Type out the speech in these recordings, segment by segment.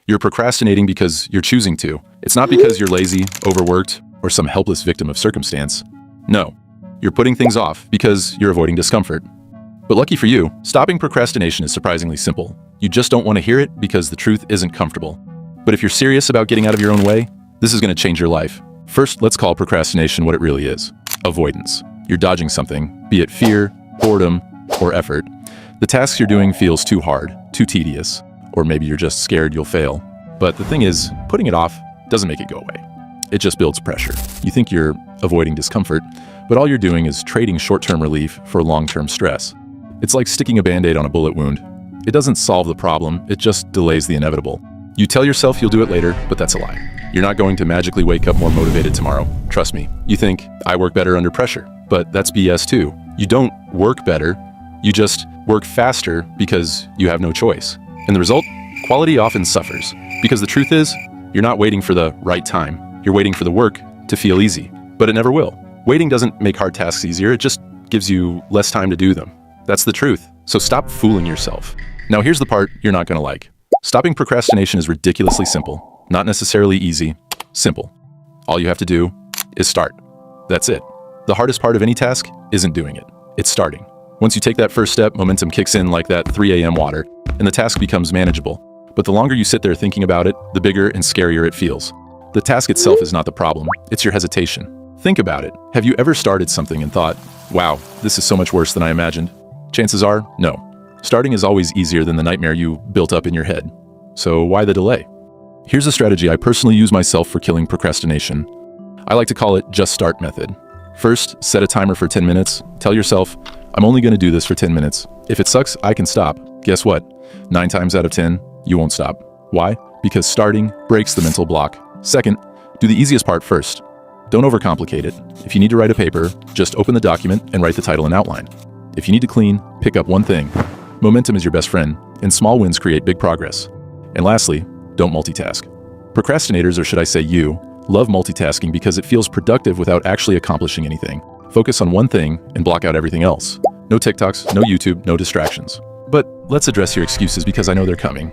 You're procrastinating because you're choosing to. It's not because you're lazy, overworked, or some helpless victim of circumstance. No, you're putting things off because you're avoiding discomfort. But lucky for you, stopping procrastination is surprisingly simple. You just don't want to hear it because the truth isn't comfortable. But if you're serious about getting out of your own way, this is going to change your life. First, let's call procrastination what it really is: avoidance. You're dodging something, be it fear, boredom, or effort. The tasks you're doing feels too hard, too tedious, or maybe you're just scared you'll fail. But the thing is, putting it off doesn't make it go away. It just builds pressure. You think you're avoiding discomfort, but all you're doing is trading short-term relief for long-term stress. It's like sticking a Band-Aid on a bullet wound. It doesn't solve the problem, it just delays the inevitable. You tell yourself you'll do it later, but that's a lie. You're not going to magically wake up more motivated tomorrow. Trust me. You think, I work better under pressure. But that's BS too. You don't work better, you just work faster because you have no choice. And the result? Quality often suffers. Because the truth is, you're not waiting for the right time. You're waiting for the work to feel easy. But it never will. Waiting doesn't make hard tasks easier, it just gives you less time to do them. That's the truth. So stop fooling yourself. Now here's the part you're not gonna like. Stopping procrastination is ridiculously simple. Not necessarily easy, simple. All you have to do is start. That's it. The hardest part of any task isn't doing it. It's starting. Once you take that first step, momentum kicks in like that 3 a.m. water, and the task becomes manageable. But the longer you sit there thinking about it, the bigger and scarier it feels. The task itself is not the problem, it's your hesitation. Think about it. Have you ever started something and thought, wow, this is so much worse than I imagined? Chances are, no. Starting is always easier than the nightmare you built up in your head. So why the delay? Here's a strategy I personally use myself for killing procrastination. I like to call it just start method. First, set a timer for 10 minutes. Tell yourself, I'm only going to do this for 10 minutes. If it sucks, I can stop. Guess what? 9 times out of 10, you won't stop. Why? Because starting breaks the mental block. Second, do the easiest part first. Don't overcomplicate it. If you need to write a paper, just open the document and write the title and outline. If you need to clean, pick up one thing. Momentum is your best friend, and small wins create big progress. And lastly, don't multitask. Procrastinators, or should I say you, love multitasking because it feels productive without actually accomplishing anything. Focus on one thing and block out everything else. No TikToks, no YouTube, no distractions. But let's address your excuses because I know they're coming.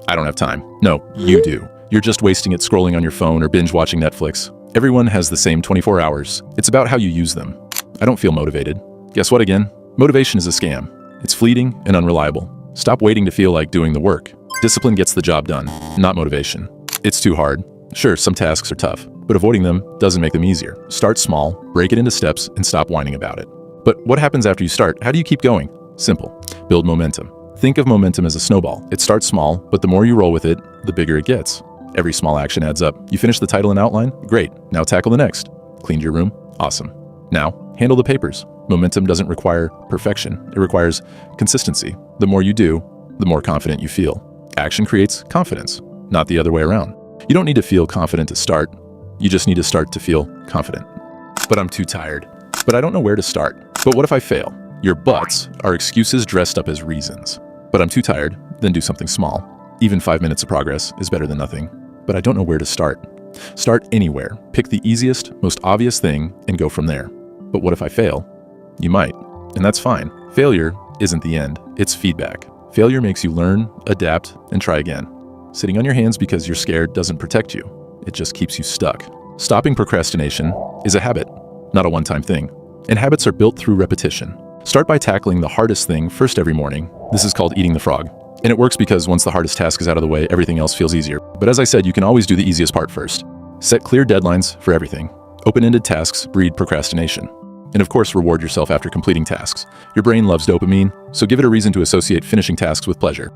I don't have time. No, you do. You're just wasting it scrolling on your phone or binge watching Netflix. Everyone has the same 24 hours. It's about how you use them. I don't feel motivated. Guess what again? Motivation is a scam. It's fleeting and unreliable. Stop waiting to feel like doing the work. Discipline gets the job done, not motivation. It's too hard. Sure, some tasks are tough, but avoiding them doesn't make them easier. Start small, break it into steps, and stop whining about it. But what happens after you start? How do you keep going? Simple. Build momentum. Think of momentum as a snowball. It starts small, but the more you roll with it, the bigger it gets. Every small action adds up. You finish the title and outline? Great. Now tackle the next. Cleaned your room? Awesome. Now, handle the papers. Momentum doesn't require perfection. It requires consistency. The more you do, the more confident you feel. Action creates confidence, not the other way around. You don't need to feel confident to start. You just need to start to feel confident. But I'm too tired. But I don't know where to start. But what if I fail? Your buts are excuses dressed up as reasons. But I'm too tired, then do something small. Even 5 minutes of progress is better than nothing. But I don't know where to start. Start anywhere. Pick the easiest, most obvious thing and go from there. But what if I fail? You might, and that's fine. Failure isn't the end, it's feedback. Failure makes you learn, adapt, and try again. Sitting on your hands because you're scared doesn't protect you. It just keeps you stuck. Stopping procrastination is a habit, not a one-time thing. And habits are built through repetition. Start by tackling the hardest thing first every morning. This is called eating the frog. And it works because once the hardest task is out of the way, everything else feels easier. But as I said, you can always do the easiest part first. Set clear deadlines for everything. Open-ended tasks breed procrastination. And of course, reward yourself after completing tasks. Your brain loves dopamine, so give it a reason to associate finishing tasks with pleasure.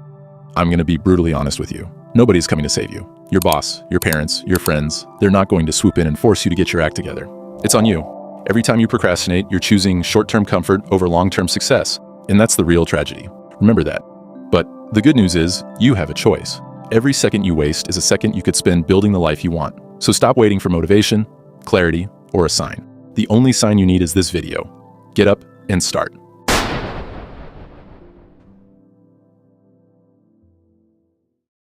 I'm going to be brutally honest with you. Nobody's coming to save you. Your boss, your parents, your friends, they're not going to swoop in and force you to get your act together. It's on you. Every time you procrastinate, you're choosing short-term comfort over long-term success. And that's the real tragedy. Remember that. But the good news is, you have a choice. Every second you waste is a second you could spend building the life you want. So stop waiting for motivation, clarity, or a sign. The only sign you need is this video. Get up and start.